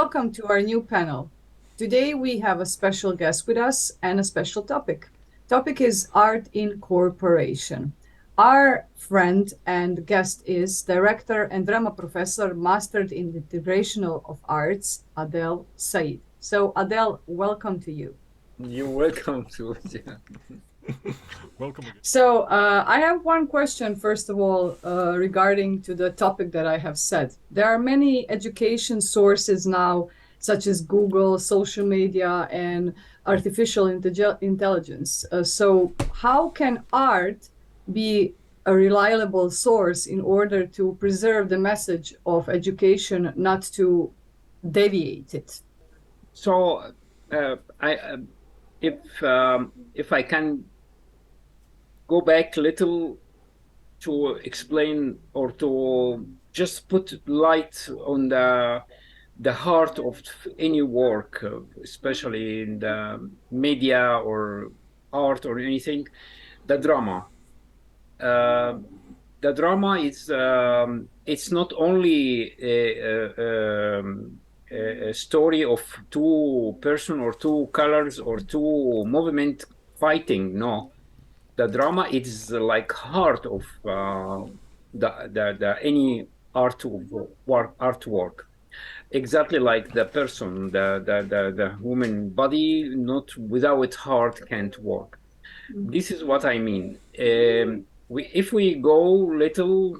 welcome to our new panel. Today we have a special guest with us and a special topic. Topic is art incorporation. Our friend and guest is director and drama professor mastered in Integrational Arts, Adel Said. So Adel, welcome to you. You're welcome to Welcome again. So I have one question, first of all, regarding to the topic that I have said. There are many education sources now, such as Google, social media, and artificial intelligence. So how can art be a reliable source in order to preserve the message of education, not to deviate it? So, if I can go back a little to explain or to just put light on the heart of any work, especially in the media or art or anything, the drama. The drama is it's not only a story of two person or two colors or two movement fighting. No, the drama is like heart of the any artwork. Exactly like the person, the human body, not without heart can't work. This is what I mean. If we go little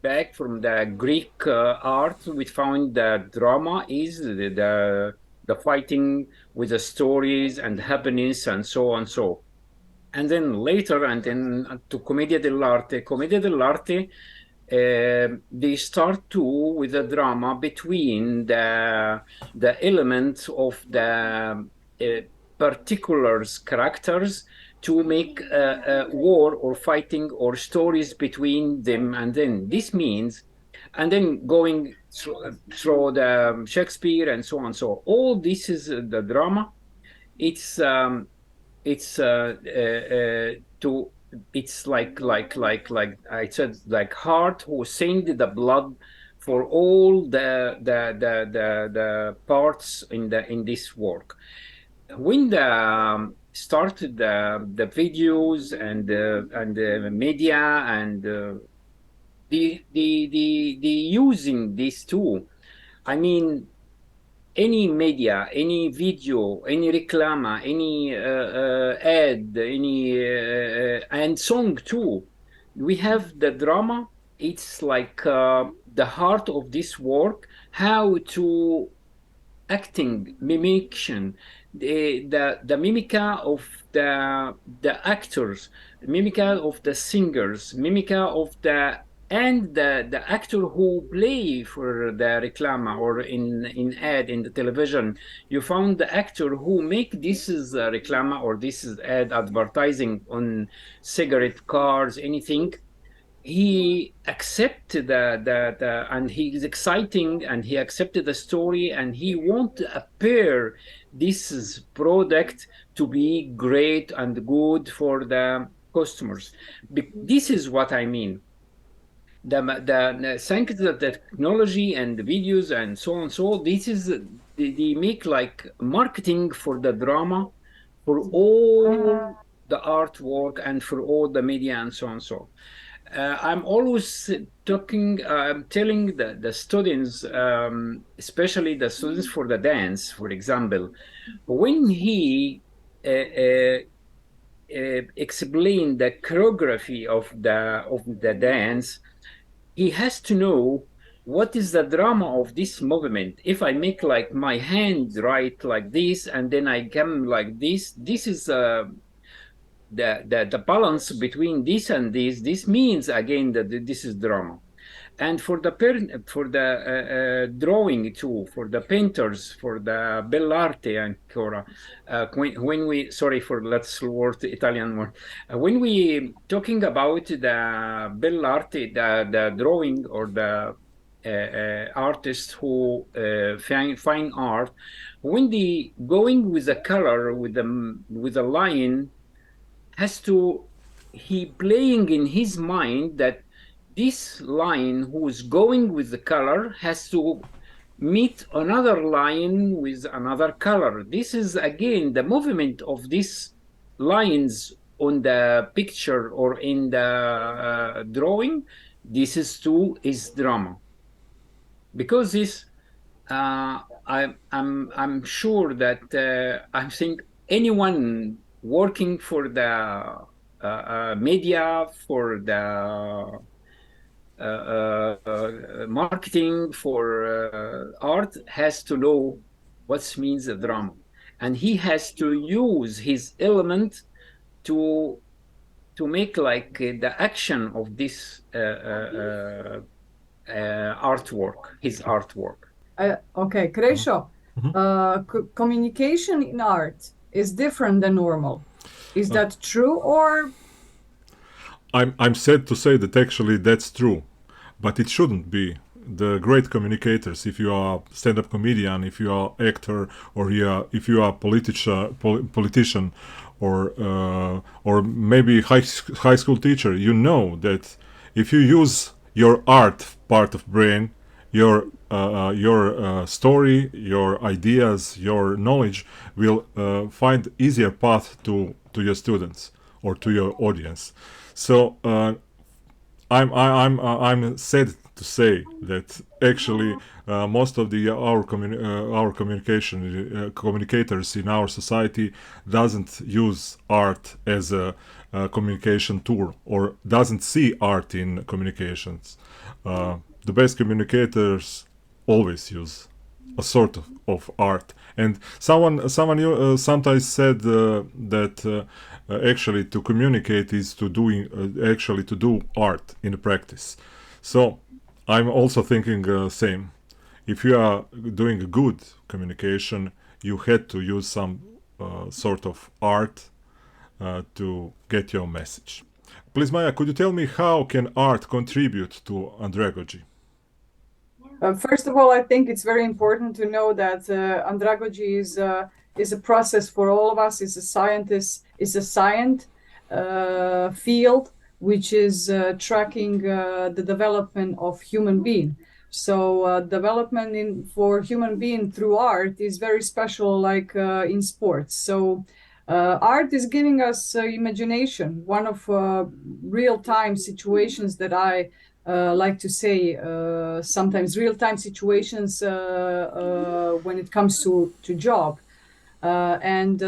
back from the Greek art, we found that drama is the fighting with the stories and happiness and so on so. And then later, and then to Commedia dell'arte. Commedia dell'arte, they start too with the drama between the elements of the particulars characters to make a war or fighting or stories between them. And then this means, and then going through the Shakespeare and so on. So all this is the drama. It's like I said, like heart who sent the blood for all the parts in this work. When the started the videos and the media and the using this too, I mean, any media, any video, any reclama, any ad, any and song too, we have the drama. It's like the heart of this work, how to acting, mimiction, the mimica of the actors, mimica of the singers, mimica of the actor who play for the reclama or in ad in the television. You found the actor who make this is a reclama or this is ad advertising on cigarette cars, anything. He accepted the and he is exciting and he accepted the story and he want to appear this is product to be great and good for the customers. This is what I mean. The thanks to the technology and the videos and so on. So this is they make like marketing for the drama, for all the artwork and for all the media and so on. So I'm always telling the students, especially the students for the dance, for example, when he explained the choreography of the dance, he has to know what is the drama of this movement. If I make like my hand right like this and then I come like this is the balance between this and this means again that this is drama. And for the drawing too, for the painters, for the bell'arte ancora, when we sorry for let's word Italian word, when we talking about the bell'arte, the drawing or the artists who fine art, when they going with the color with the line, has to he playing in his mind that this line who is going with the color has to meet another line with another color. This is again the movement of these lines on the picture or in the drawing. This is drama, because this I'm sure that I think anyone working for the media, for the marketing, for art, has to know what means a drama, and he has to use his element to make like the action of this artwork, his artwork. Okay, Krešo, communication in art is different than normal. Is that true, or? I'm sad to say that actually that's true, but it shouldn't be. The great communicators, if you are stand-up comedian, if you are actor, or if you are politician, or maybe high school teacher, you know that if you use your art part of brain, your story, your ideas, your knowledge will find easier path to your students or to your audience. So I'm sad to say that actually most of our communicators in our society doesn't use art as a communication tool, or doesn't see art in communications. The best communicators always use a sort of art. And someone sometimes said that actually to communicate is to do art in practice. So I'm also thinking same. If you are doing a good communication, you had to use some sort of art to get your message. Please, Maya, could you tell me how can art contribute to andragogy? First of all, I think it's very important to know that andragogy is a process for all of us. It's a science field which is tracking the development of human being. So development for human being through art is very special, like in sports. So art is giving us imagination. One of real-time situations that I like to say, sometimes real-time situations when it comes to job, and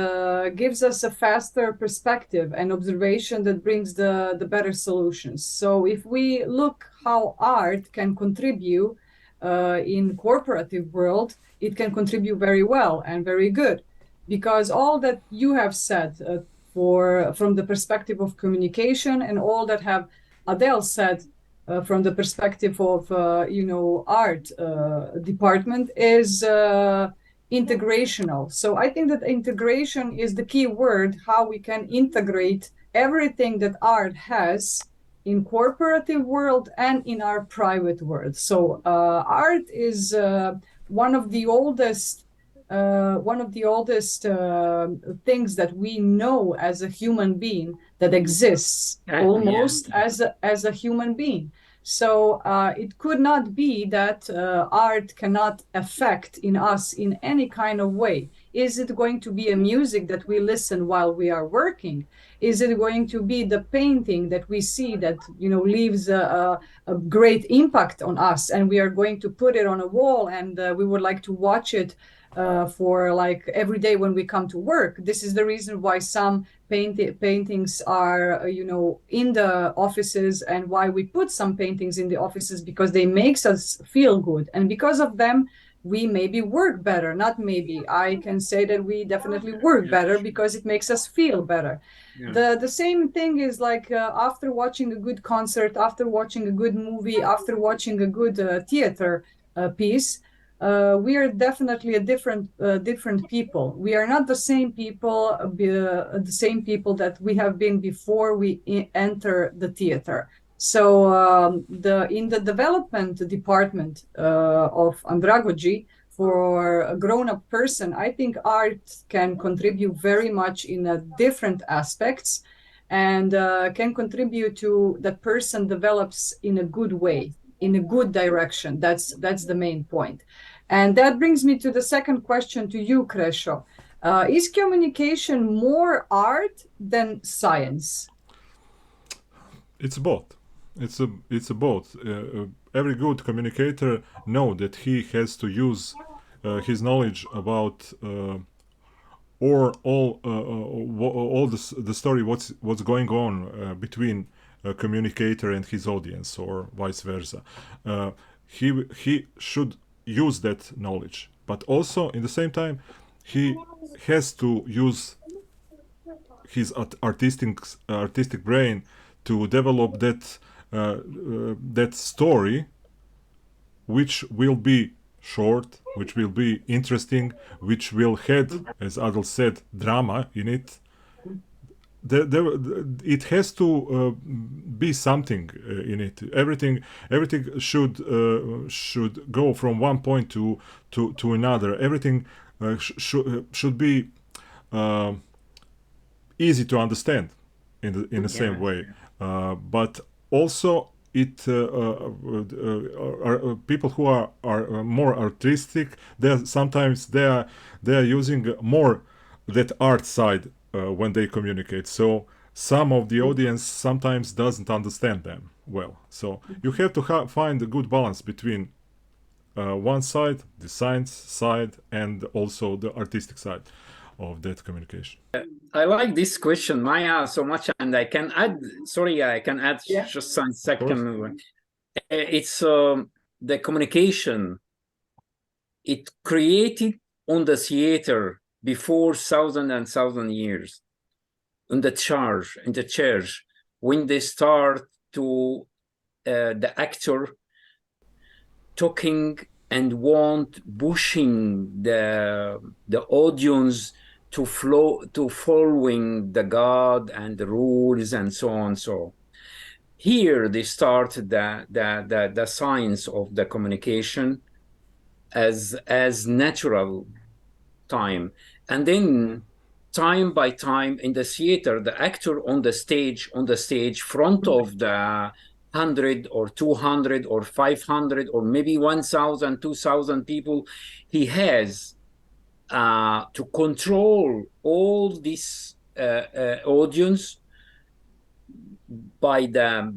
gives us a faster perspective and observation that brings the better solutions. So if we look how art can contribute in corporative world, it can contribute very well and very good, because all that you have said from the perspective of communication, and all that have Adel said from the perspective of art department is integrational. So I think that integration is the key word, how we can integrate everything that art has in corporative world and in our private world. So art is one of the oldest things that we know as a human being, that exists almost as a human being. So it could not be that art cannot affect in us in any kind of way. Is it going to be a music that we listen while we are working? Is it going to be the painting that we see that leaves a great impact on us, and we are going to put it on a wall, and we would like to watch it for like every day when we come to work? This is the reason why some paintings are in the offices, and why we put some paintings in the offices, because they makes us feel good, and because of them we maybe work better. Not maybe, I can say that we definitely work better because it makes us feel better. The same thing is like after watching a good concert, after watching a good movie, after watching a good theater piece, we are definitely a different people. We are not the same people, that we have been before we enter the theater. So in the development department of andragogy for a grown-up person, I think art can contribute very much in different aspects, and can contribute to that person develops in a good way, in a good direction. That's the main point. And that brings me to the second question to you, Krešo. Is communication more art than science? It's both. It's a both. Every good communicator know that he has to use his knowledge about or all the story what's going on between a communicator and his audience, or vice versa. He should use that knowledge, but also in the same time he has to use his artistic brain to develop that story, which will be short, which will be interesting, which will have, as Adel said, drama in it. It has to be something in it. Everything should go from one point to another. Everything should be easy to understand in the same way. But also people who are more artistic, sometimes they are using more that art side when they communicate. So some of the audience sometimes doesn't understand them well. So you have to find a good balance between one side, the science side, and also the artistic side of that communication. I like this question, Maya, so much, and I can add. Sorry, I can add just some second. It's the communication. It created on the theater before thousand and thousand years, in the church, when they start to the actor talking and pushing the audience to following the God and the rules and so on. So here they start the science of the communication as natural time, and then time by time in the theater, the actor on the stage front of the 100 or 200 or 500 or maybe 1,000, 2,000 people, he has to control all this audience by the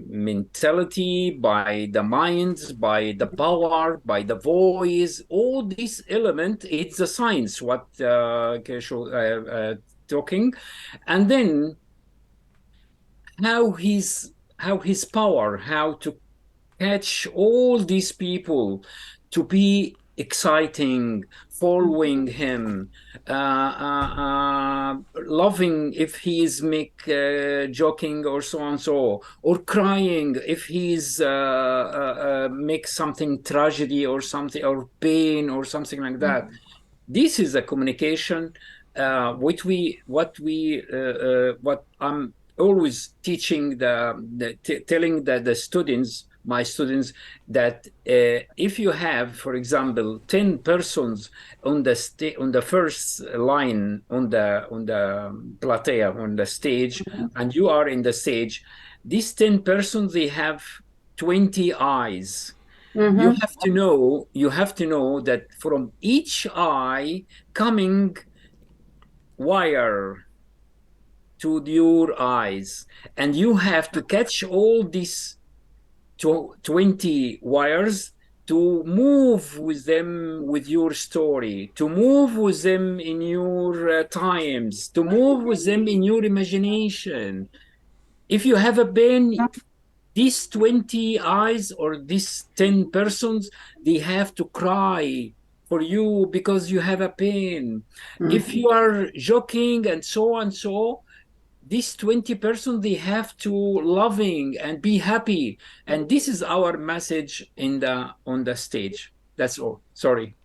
mentality, by the minds, by the power, by the voice. All this element, it's the science what Krešo talking, and then how his power, how to catch all these people to be exciting, following him, loving if he's joking or so on so, or crying if he's make something tragedy or something, or pain or something like that. This is a communication what I'm always teaching telling the students, my students, that if you have, for example, 10 persons on the first line on the platea, on the stage, and you are in the stage, these 10 persons, they have 20 eyes. You have to know that from each eye coming wire to your eyes, and you have to catch all these 20 wires to move with them with your story, to move with them in your times, to move with them in your imagination. If you have a pen, these 20 eyes or these 10 persons, they have to cry for you because you have a pain. If you are joking and so and so, these 20 persons, they have to loving and be happy. And this is our message on the stage. That's all. Sorry.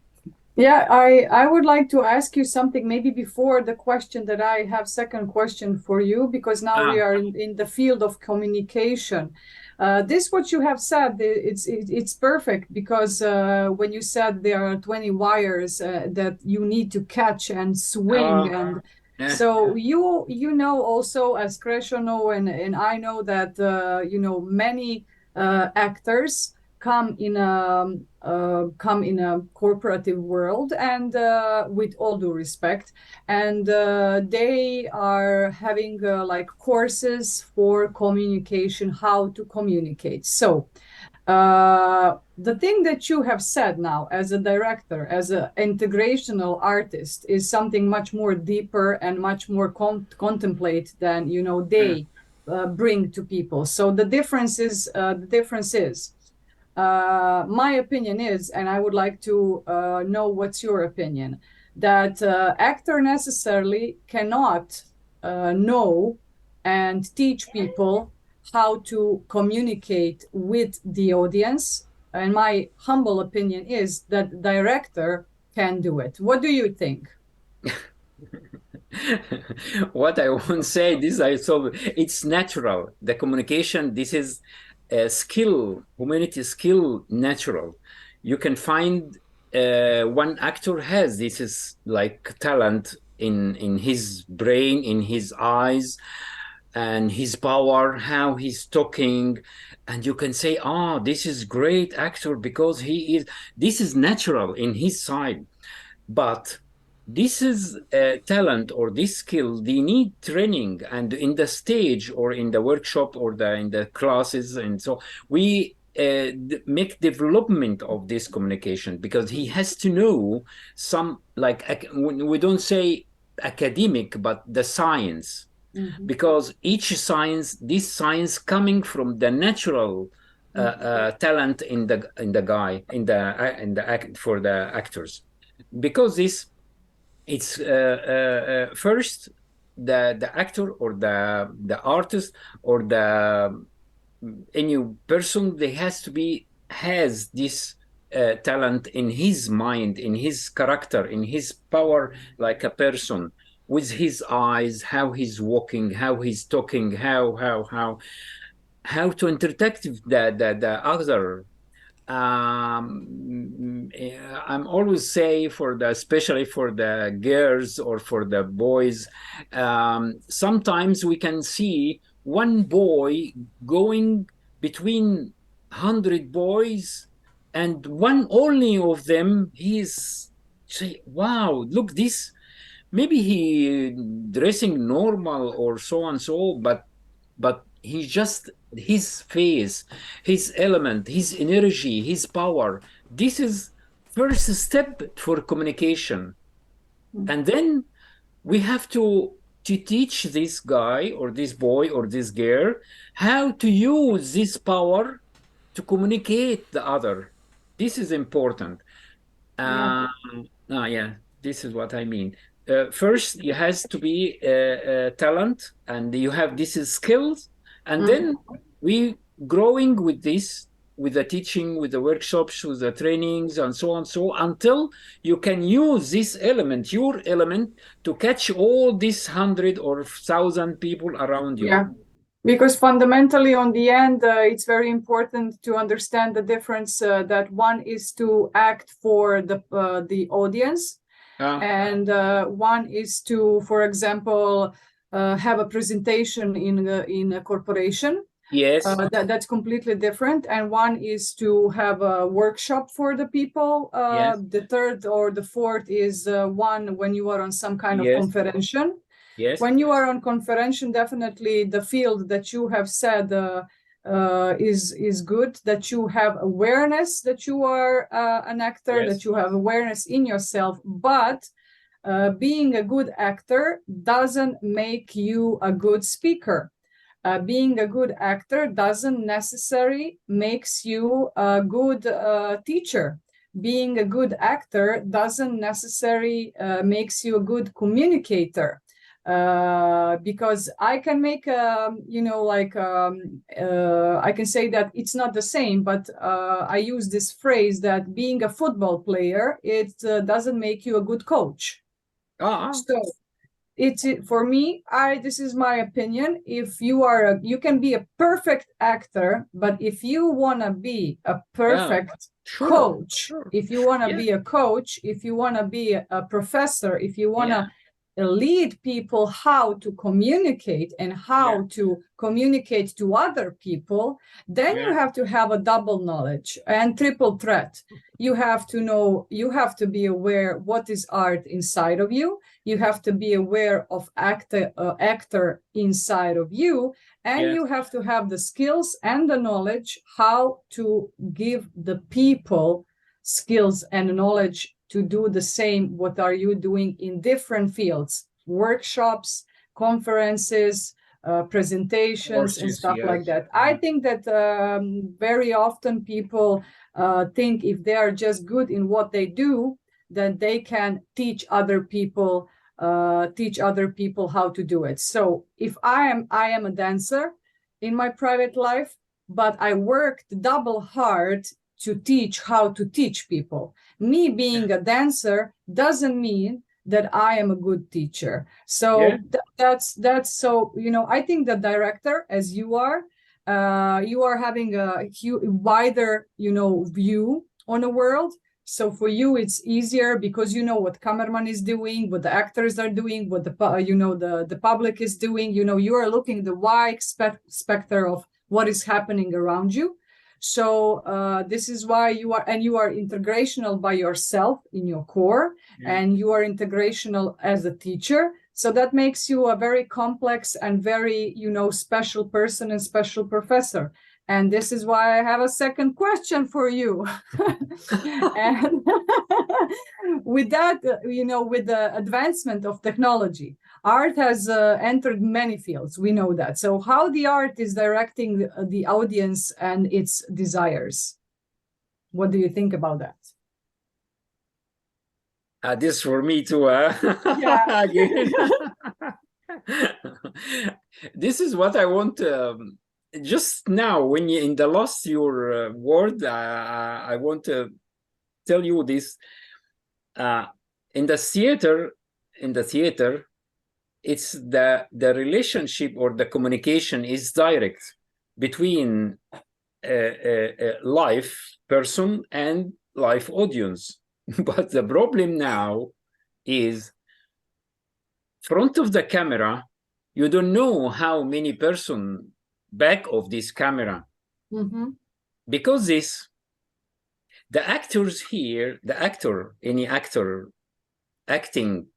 Yeah, I would like to ask you something maybe before the question that I have second question for you, because now we are in the field of communication. This what you have said, it's perfect, because when you said there are 20 wires that you need to catch and swing, and so you know also, as Krešo know, and I know that you know many actors come in a corporative world, and with all due respect, and they are having like courses for communication, how to communicate. So the thing that you have said now as a director, as an integrational artist, is something much more deeper and much more contemplate than, you know, they bring to people. So the difference is my opinion is, and I would like to know what's your opinion, that actor necessarily cannot know and teach people how to communicate with the audience. And my humble opinion is that director can do it. What do you think? What I won't say this, I so it's natural. The communication, this is a skill, humanity skill, natural. You can find one actor has this is like talent in his brain, in his eyes, and his power, how he's talking, and you can say, oh, this is great actor because he is. This is natural in his side, but this is a talent or this skill. They need training, and in the stage or in the workshop or in the classes, and so we make development of this communication, because he has to know some, like, we don't say academic, but the science. Mm-hmm. Because each science, this science coming from the natural talent in the guy, in the act, for the actors, because this, it's first the actor or the artist or the any person, they has this talent in his mind, in his character, in his power, like a person, with his eyes, how he's walking, how he's talking, how to interact with the other. I'm always say especially for the girls or for the boys, sometimes we can see one boy going between 100 boys, and one only of them, he's say, wow, look this. Maybe he dressing normal or so and so, but he just, his face, his element, his energy, his power. This is first step for communication. And then we have to teach this guy or this boy or this girl how to use this power to communicate the other. This is important. Yeah, this is what I mean. First, you has to be talent, and you have these skills, and then we growing with this, with the teaching, with the workshops, with the trainings, and so on, until you can use this element, your element, to catch all these 100 or 1,000 people around you. Yeah. Because fundamentally, on the end, it's very important to understand the difference that one is to act for the audience, and one is to, for example, have a presentation in a corporation. Yes, that's completely different. And one is to have a workshop for the people. Yes. The third or the fourth is one when you are on some kind of conference. Yes. When you are on conference, definitely the field that you have said is good, that you have awareness that you are an actor, that you have awareness in yourself, but being a good actor doesn't make you a good speaker. Being a good actor doesn't necessarily makes you a good teacher. Being a good actor doesn't necessarily makes you a good communicator. Because I can make I can say that it's not the same, but I use this phrase that being a football player, it doesn't make you a good coach. So it's for me, this is my opinion. If you are you can be a perfect actor, but if you want to be a perfect coach, if you want to be a coach, if you want to be a professor, if you want to lead people how to communicate and how to communicate to other people, then you have to have a double knowledge and triple threat. You have to know, you have to be aware what is art inside of you. You have to be aware of actor inside of you, and you have to have the skills and the knowledge how to give the people skills and knowledge to do the same what are you doing in different fields, workshops, conferences, presentations, and stuff like that. I think that very often people think if they are just good in what they do, that they can teach other people how to do it. So if I am a dancer in my private life, but I worked double hard to teach how to teach people. Me being a dancer doesn't mean that I am a good teacher. So that's so, you know, I think the director, as you are having a wider, you know, view on the world. So for you, it's easier because you know what cameraman is doing, what the actors are doing, what the public is doing. You know, you are looking the wide spectrum of what is happening around you. So this is why you are integrational by yourself in your core, and you are integrational as a teacher. So that makes you a very complex and very, you know, special person and special professor. And this is why I have a second question for you. And with that, you know, with the advancement of technology, art has entered many fields. We know that. So how the art is directing the audience and its desires? What do you think about that? This for me too. This is what I want. Just now, when you in the last your word, I want to tell you this. In the theater, it's the relationship or the communication is direct between a live person and live audience. But the problem now is front of the camera, you don't know how many person back of this camera. Because the actors here, any actor acting,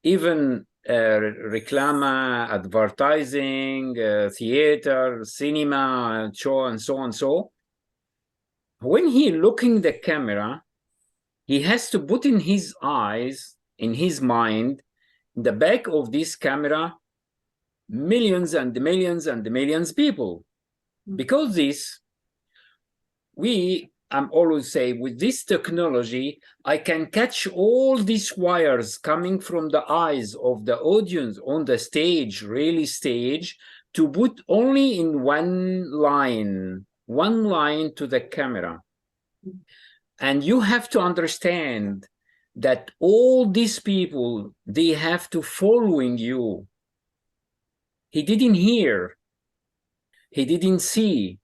even reclama, advertising, theater, cinema, show, and so on. So when he looking the camera, he has to put in his eyes, in his mind, the back of this camera, millions and millions and millions people. Because I'm always say, with this technology, I can catch all these wires coming from the eyes of the audience on the stage, really stage, to put only in one line to the camera. And you have to understand that all these people, they have to following you. He didn't hear, he didn't see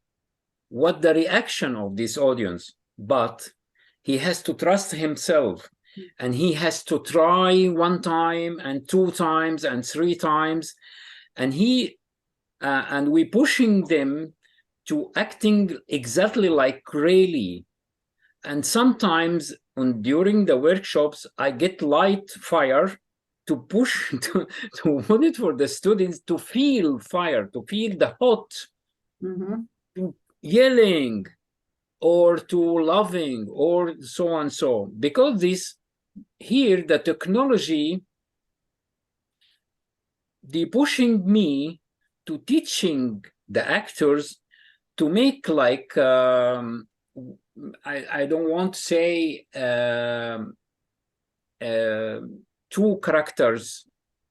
what the reaction of this audience, but he has to trust himself, and he has to try one time and two times and three times, and we pushing them to acting exactly like really. And sometimes during the workshops, I get light fire to push to want it for the students to feel fire, to feel the hot, to yelling or to loving or so on so. Because the technology, they pushing me to teaching the actors to make like I don't want to say two characters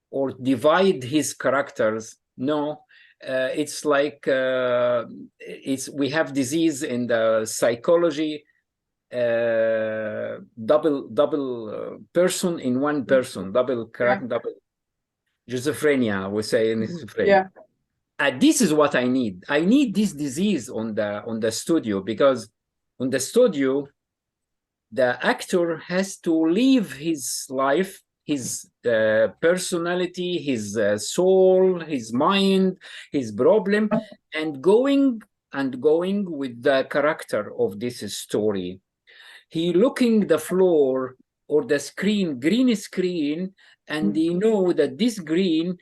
or divide his characters. No, it's like we have disease in the psychology, double person in one person, double character, double schizophrenia, we say in schizophrenia. This is what I need. I need this disease on the studio, because on the studio, the actor has to live his life his personality, his soul, his mind, his problem, and going with the character of this story. He looking the floor or the screen, green screen, and he know that this green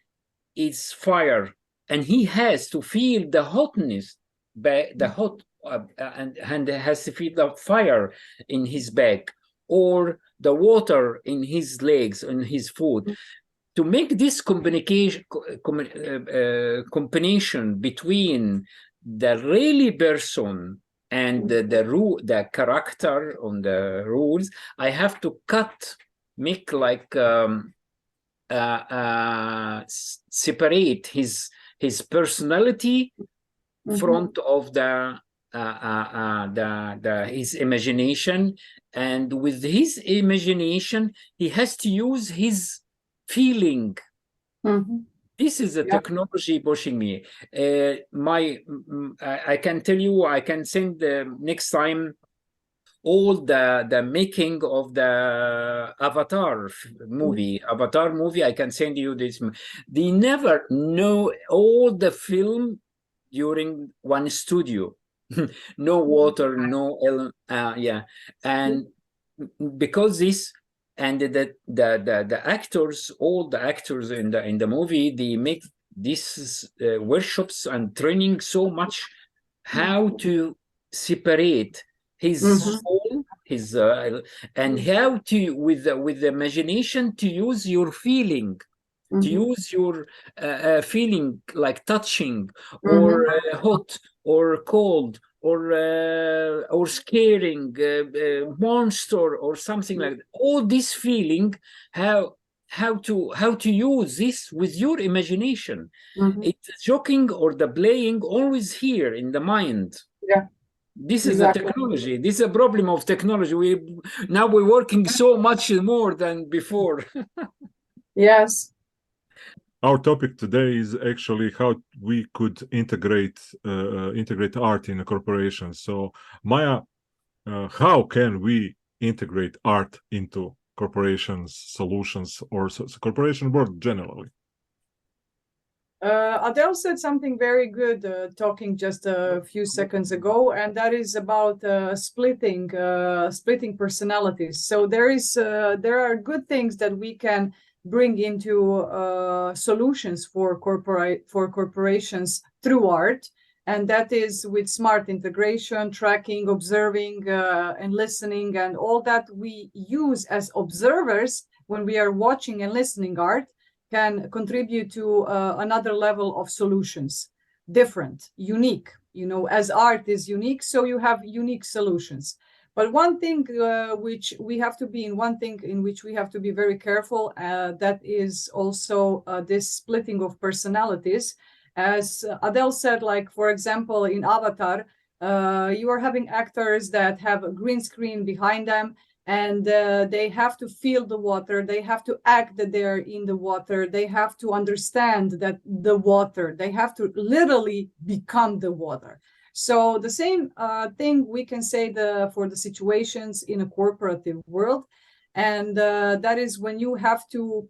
is fire, and he has to feel the hotness, the hot, and has to feel the fire in his back, or the water in his legs, in his foot. To make this combination between the really person and the character on the rules, I have to make like separate his personality front of his imagination, and with his imagination he has to use his feeling. This is a technology pushing me. I can tell you, I can send next time all the making of the Avatar movie. I can send you this. They never know all the film during one studio. No water, no and because this, and the actors, all the actors in the movie, they make these workshops and training so much how to separate his soul, his and how to with the imagination to use your feeling, to use your feeling, like touching or hot or cold or scaring monster or something like that. All this feeling, how to use this with your imagination. It's joking or the playing always here in the mind. This is a technology. This is a problem of technology. We're working so much more than before. Yes. Our topic today is actually how we could integrate art in a corporation. So, Maya, how can we integrate art into corporations, solutions, or corporation work generally? Adel said something very good talking just a few seconds ago, and that is about splitting personalities. So there are good things that we can bring into solutions for corporations through art, and that is with smart integration, tracking, observing, and listening, and all that we use as observers when we are watching and listening art can contribute to another level of solutions, different, unique. As art is unique, so you have unique solutions. But one thing in which we have to be very careful, that is also this splitting of personalities. As Adel said, like, for example, in Avatar, you are having actors that have a green screen behind them, and they have to feel the water, they have to act that they're in the water, they have to understand that the water, they have to literally become the water. So the same thing we can say for the situations in a corporative world. And that is when you have to,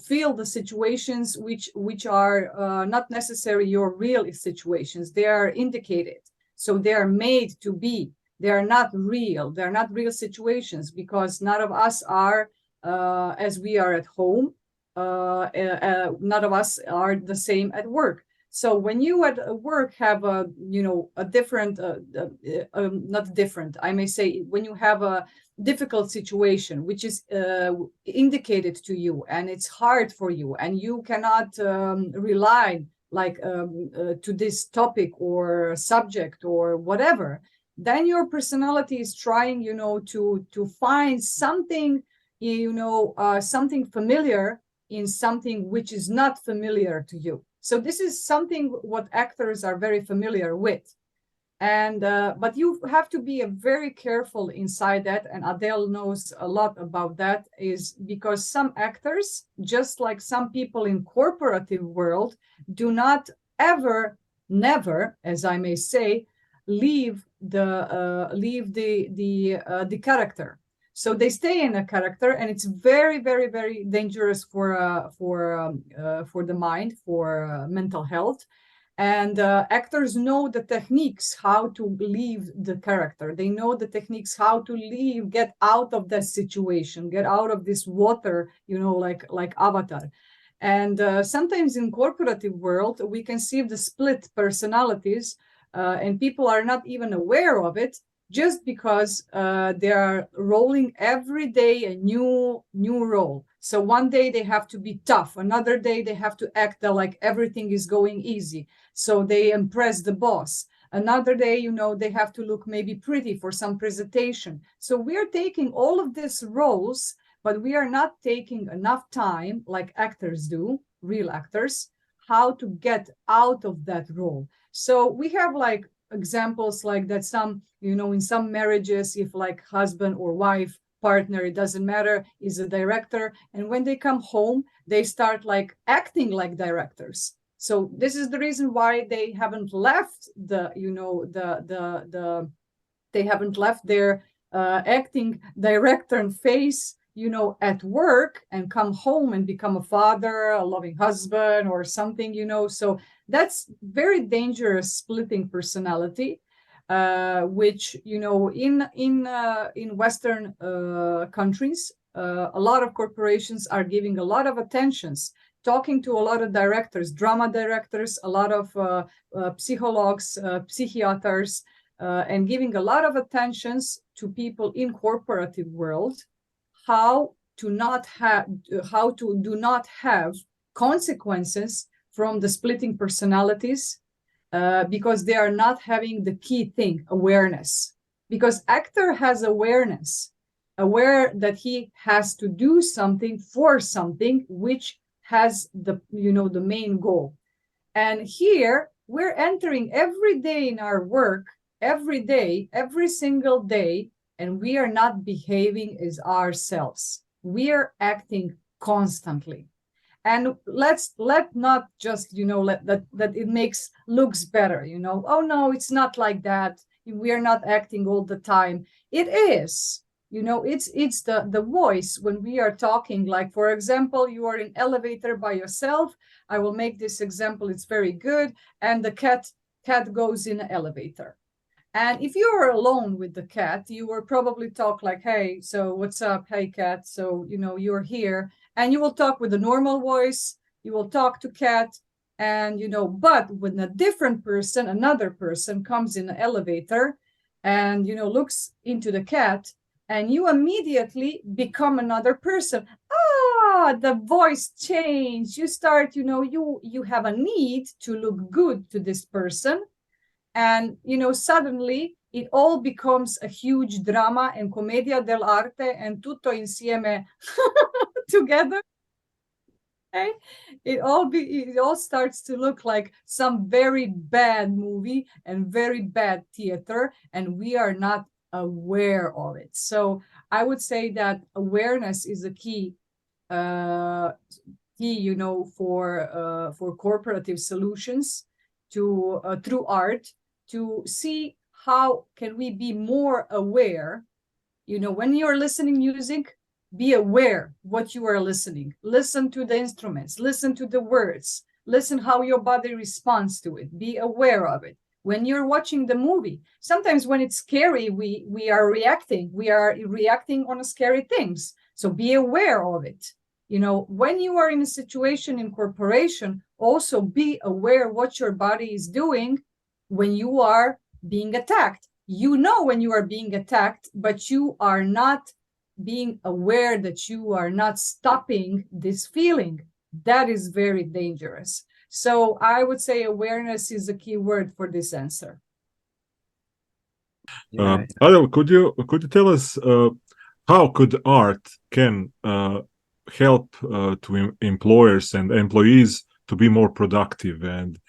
feel the situations which are not necessarily your real situations. They are indicated. So they are made to be. They are not real. They're not real situations, because none of us are as we are at home. None of us are the same at work. So when you at work have a different, not different, I may say, when you have a difficult situation which is indicated to you, and it's hard for you, and you cannot rely to this topic or subject or whatever, then your personality is trying, to find something, something familiar in something which is not familiar to you. So this is something what actors are very familiar with. And but you have to be very careful inside that, and Adel knows a lot about that, is because some actors, just like some people in corporative world, do not never, as I may say, leave the character. So they stay in a character, and it's very, very, very dangerous for the mind, for mental health. And actors know the techniques how to leave the character. They know the techniques how to leave, get out of that situation, get out of this water, like Avatar. And sometimes in corporative world, we can see the split personalities, and people are not even aware of it, just because they are rolling every day a new role. So one day they have to be tough, another day they have to act like everything is going easy, so they impress the boss. Another day, they have to look maybe pretty for some presentation. So we are taking all of these roles, but we are not taking enough time, like actors do, real actors, how to get out of that role. So we have like examples like that. Some, in some marriages, if like husband or wife, partner, it doesn't matter, is a director, and when they come home, they start like acting like directors. So this is the reason why they haven't left they haven't left their acting director and face, at work, and come home and become a father, a loving husband, or something. So that's very dangerous splitting personality, which, in Western countries, a lot of corporations are giving a lot of attentions, talking to a lot of directors, drama directors, a lot of psychologues, psychiatrists, and giving a lot of attentions to people in corporative world, how to do not have consequences from the splitting personalities, because they are not having the key thing, awareness. Because actor has awareness, aware that he has to do something for something which has the main goal. And here we're entering every day in our work, every day, every single day, and we are not behaving as ourselves. We are acting constantly. And let not just, let that it looks better, oh no, it's not like that. We are not acting all the time. It is, it's the voice when we are talking. Like, for example, you are in elevator by yourself. I will make this example, it's very good. And the cat goes in an elevator. And if you are alone with the cat, you will probably talk like, hey, so what's up? Hey, cat. So, you're here. And you will talk with a normal voice. You will talk to cat. And, but when a different person, another person comes in the elevator and, looks into the cat, and you immediately become another person. The voice change. You start, you have a need to look good to this person. And, suddenly it all becomes a huge drama and commedia dell'arte and tutto insieme together. Okay? It all starts to look like some very bad movie and very bad theater, and we are not aware of it. So I would say that awareness is a key, for corporative solutions to through art, to see how can we be more aware. When you're listening music, be aware what you are listening. Listen to the instruments, listen to the words, listen how your body responds to it. Be aware of it. When you're watching the movie, sometimes when it's scary, we are reacting on scary things. So be aware of it. When you are in a situation in corporation, also be aware what your body is doing when you are being attacked. When you are being attacked, but you are not being aware that you are not stopping this feeling. That is very dangerous. So I would say awareness is a key word for this answer. Adel, could you tell us how could art can help to employers and employees to be more productive and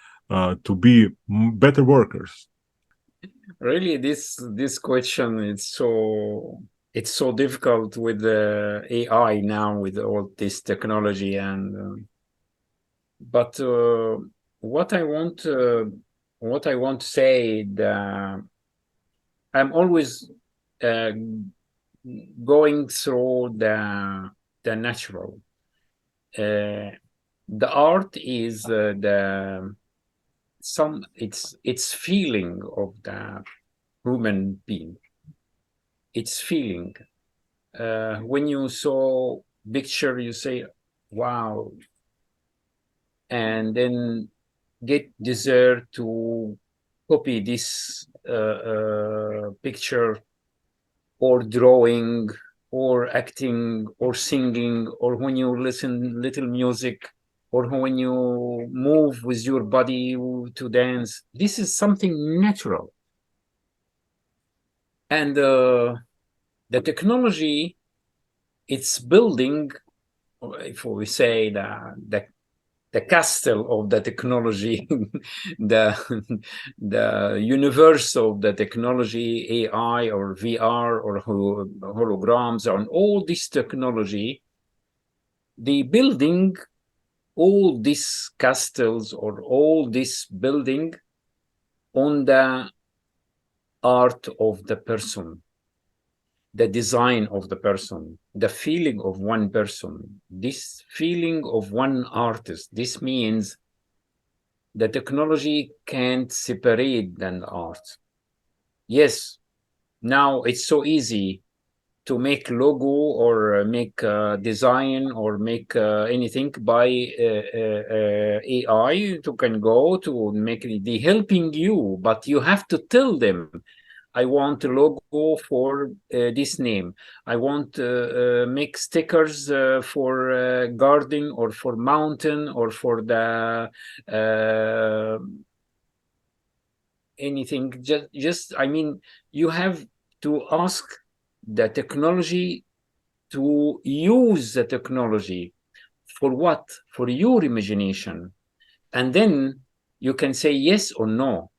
to be better workers? Really, this question, it's so difficult with the AI now, with all this technology. And but what I want to say, that I'm always going through the natural. The art is it's feeling of the human being. It's feeling. When you saw picture, you say, "Wow," and then get desire to copy this picture, or drawing, or acting, or singing, or when you listen little music, or when you move with your body to dance. This is something natural. And the technology, it's building, if we say the castle of the technology, the universe of the technology, AI or VR or holograms, and all this technology, the building all these castles or all this building on the art of the person, the design of the person, the feeling of one person, this feeling of one artist. This means the technology can't separate than art. Yes, now it's so easy to make logo or make design or make anything by AI. You can go to make the helping you, but you have to tell them, I want a logo for this name. I want make stickers for garden or for mountain or for the anything. Just I mean, you have to ask the technology to use the technology for what? For your imagination. And then you can say yes or no.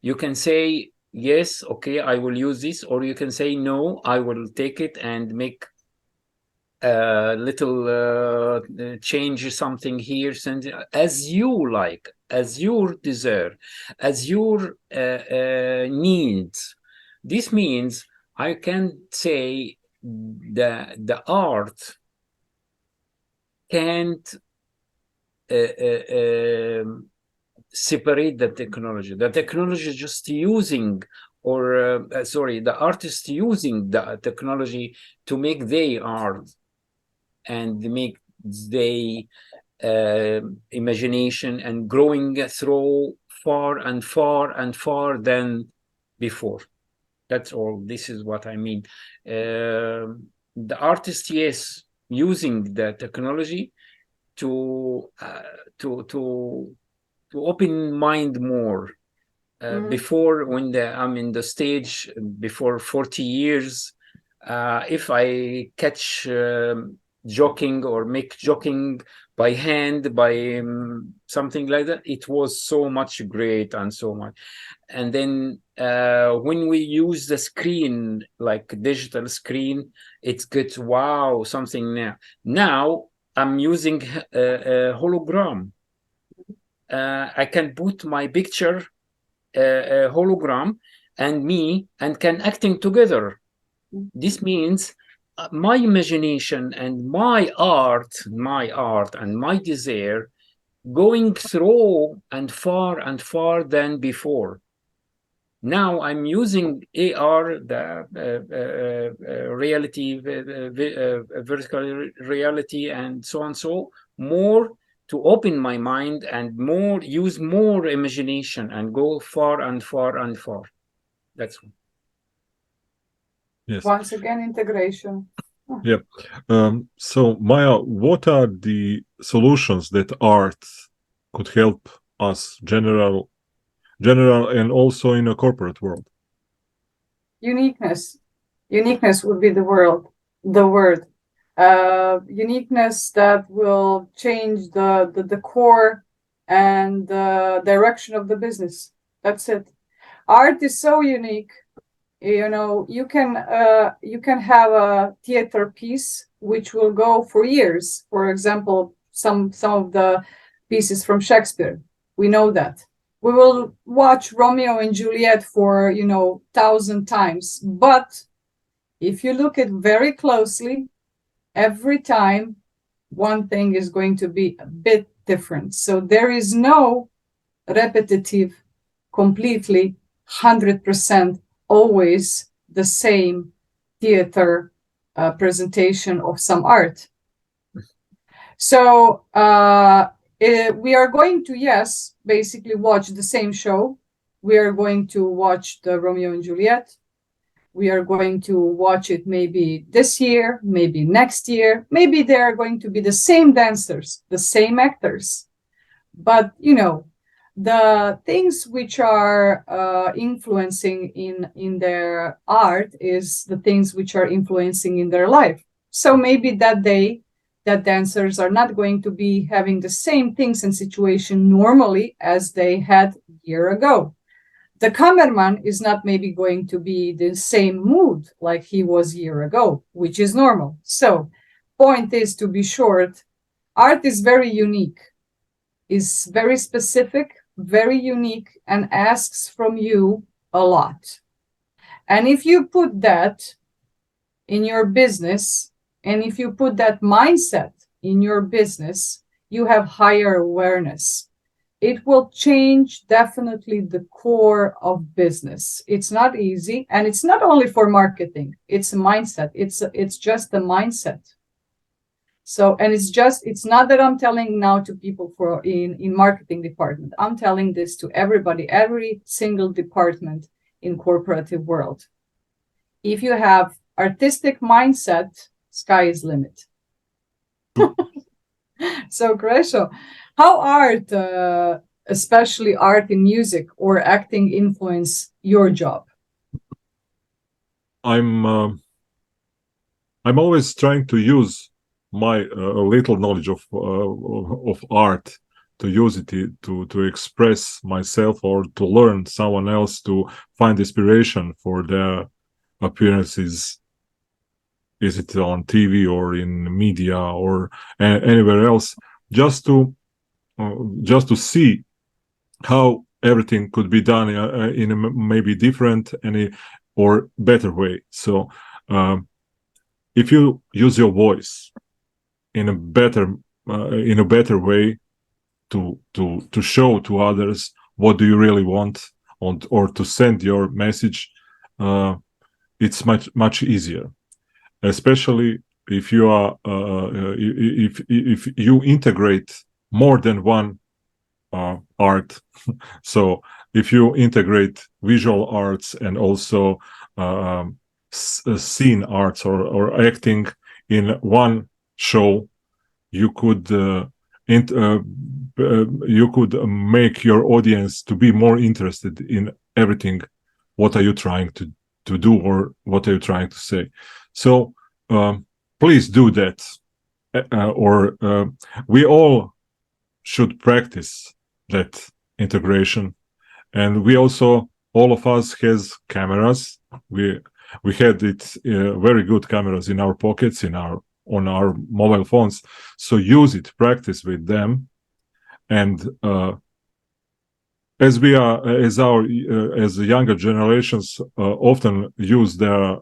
You can say, yes, okay, I will use this, or you can say, no, I will take it and make a little change something here, as you like, as your desire, as your needs. This means I can say the art can't separate the technology. The technology is just using, or sorry, the artist using the technology to make their art and make their imagination and growing through far and far and far than before. That's all. This is what I mean. The artist, yes, using the technology to open mind more. Before, when I'm in the stage before 40 years, if I catch joking or make joking by hand, by something like that, it was so much great and so much. And then when we use the screen, like digital screen, it's good. Wow, something now. Now I'm using a hologram. I can put my picture, a hologram, and me, and can acting together. This means my imagination and my art and my desire going through and far than before. Now I'm using AR, the reality, vertical reality, and so on, so more to open my mind and more use more imagination and go far and far and far. That's one. Yes. Once again, integration. Yeah. So Maya, what are the solutions that art could help us general and also in a corporate world? Uniqueness would be the word. Uniqueness that will change the core and the direction of the business. That's it. Art is so unique. You know, you can have a theater piece which will go for years. For example, some of the pieces from Shakespeare, we know that. We will watch Romeo and Juliet for 1,000 times, but if you look at very closely, every time one thing is going to be a bit different. So there is no repetitive, completely 100% always the same theater presentation of some art. So we are going to, yes, basically watch the same show. We are going to watch the Romeo and Juliet. We are going to watch it maybe this year, maybe next year. Maybe they are going to be the same dancers, the same actors. But, you know, the things which are influencing in their art is the things which are influencing in their life. So maybe that day, that dancers are not going to be having the same things and situation normally as they had a year ago. The cameraman is not maybe going to be the same mood like he was a year ago, which is normal. So point is, to be short, art is very unique, is very specific, very unique, and asks from you a lot. And if you put that in your business, and if you put that mindset in your business, you have higher awareness. It will change definitely the core of business. It's not easy, and it's not only for marketing. It's a mindset. It's just a mindset. So, and it's not that I'm telling now to people in marketing department. I'm telling this to everybody, every single department in corporative world. If you have artistic mindset, sky is limit. So, Krešo, how art, especially art in music or acting, influence your job? I'm always trying to use my little knowledge of art, to use it to express myself, or to learn someone else, to find inspiration for their appearances. Is it on TV or in media or anywhere else? Just to see how everything could be done in a maybe different or better way. So if you use your voice in a better way to show to others what do you really want, or to send your message, it's much easier, especially if you are if you integrate more than one art. So if you integrate visual arts and also scene arts or acting in one show, you could make your audience to be more interested in everything. What are you trying to do, or what are you trying to say? So please do that, or we all should practice that integration. And we also, all of us has cameras. We had it very good cameras in our pockets, on our mobile phones. So use it, practice with them, and as the younger generations often use their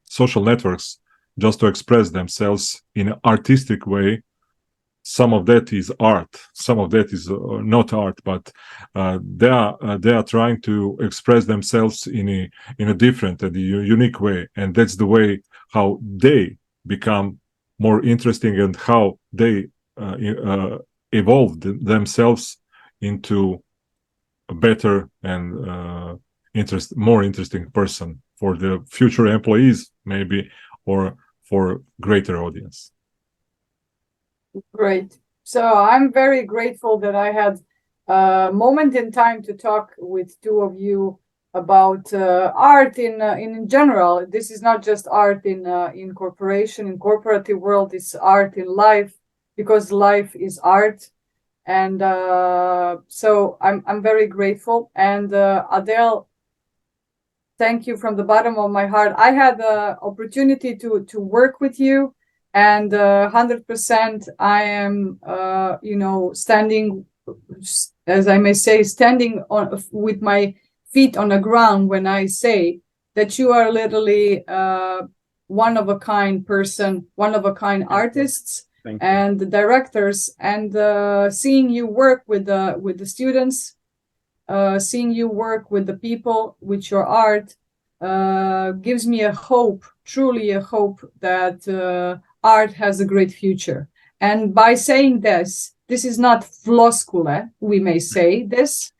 social networks just to express themselves in an artistic way. Some of that is art, some of that is not art, but they are trying to express themselves in a different and unique way, and that's the way how they become more interesting, and how they evolve themselves into a better and more interesting person for the future employees, maybe, or for greater audience. Great. So I'm very grateful that I had a moment in time to talk with two of you about art in general. This is not just art in corporation, in corporative world. It's art in life, because life is art. And so I'm very grateful. And Adel, thank you from the bottom of my heart. I had the opportunity to work with you. And 100% I am, standing, as I may say, standing with my feet on the ground when I say that you are literally one-of-a-kind person, one-of-a-kind artists Thank you. and the directors, and seeing you work with the students, seeing you work with the people, with your art, gives me a hope, truly a hope that art has a great future. And by saying this is not floskule, we may say this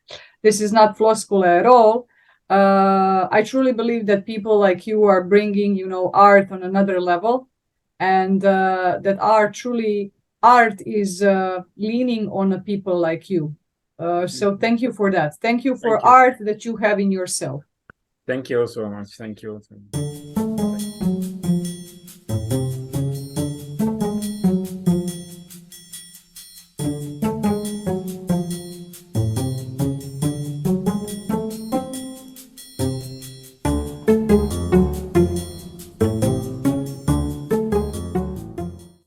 is not floskule at all. I truly believe that people like you are bringing, art on another level, and that art is leaning on people like you. So thank you for that. Thank you for art that you have in yourself. Thank you so much. Thank you.